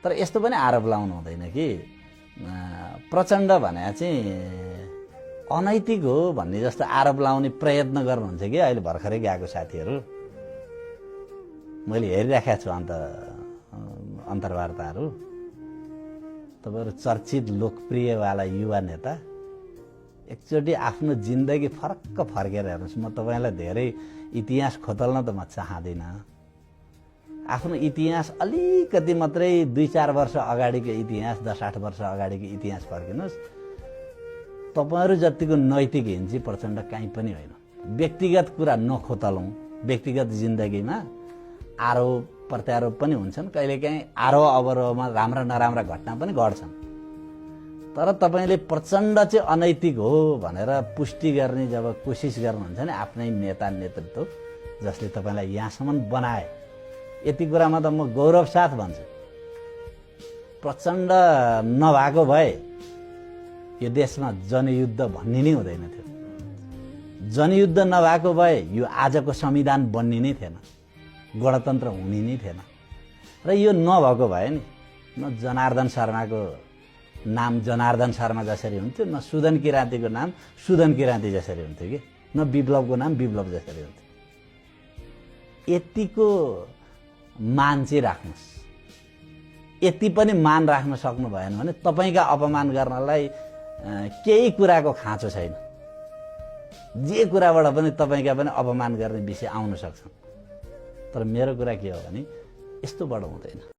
तर यस्तो पनि आरोप लाउनु हुँदैन कि प्रचण्ड भने चाहिँ अनैतिक हो भन्ने जस्तो आरोप लाउने प्रयत्न गर्नुहुन्छ कि अहिले भर्खरै गएको साथीहरू। मैले हेरिराखेको छु अन्तर्वार्ताहरू। तपाईँहरू चर्चित लोकप्रियवाला युवा नेता एकचोटि आफ्नो जिन्दगी फरक्क फर्केर हेर्नुहोस्। म तपाईँलाई धेरै इतिहास खोतल्न त म चाहदिनँ। आफ्नो इतिहास अलिकति मात्रै 2-4 वर्ष अगाडिको इतिहास, 10-8 वर्ष अगाडिको इतिहास फर्किनुहोस्। तपाईँहरू जतिको नैतिक हिँड्छ प्रचण्ड काहीँ पनि होइन। व्यक्तिगत कुरा नखोतलौँ। व्यक्तिगत जिन्दगीमा आरोप प्रत्यारोप पनि हुन्छन्, कहिलेकाहीँ आरोह अवरोहमा राम्रा नराम्रा घटना पनि घट्छन्। तर तपाईँले प्रचण्ड चाहिँ अनैतिक हो भनेर पुष्टि गर्ने जब कोसिस गर्नुहुन्छ नि आफ्नै नेता नेतृत्व जसले तपाईँलाई यहाँसम्म बनाए, यति कुरामा त म गौरव साथ भन्छु। प्रचण्ड नभएको भए यो देशमा जनयुद्ध भन्ने नै हुँदैन थियो। जनयुद्ध नभएको भए यो आजको संविधान बन्ने नै थिएन, गणतन्त्र हुने नै थिएन। र यो नभएको भए नि न जनार्दन शर्माको नाम जनार्दन शर्मा जसरी हुन्थ्यो, न सुदन किराँतीको नाम सुदन किराँती जसरी हुन्थ्यो कि न विप्लवको नाम विप्लव जसरी हुन्थ्यो। यतिको मान चाहिँ राख्नुहोस्। यति पनि मान राख्न सक्नु भएन भने तपाईँका अपमान गर्नलाई केही कुराको खाँचो छैन। जे कुराबाट पनि तपाईँका पनि अपमान गर्ने विषय आउन सक्छ। तर मेरो कुरा के हो भने यस्तोबाट हुँदैन।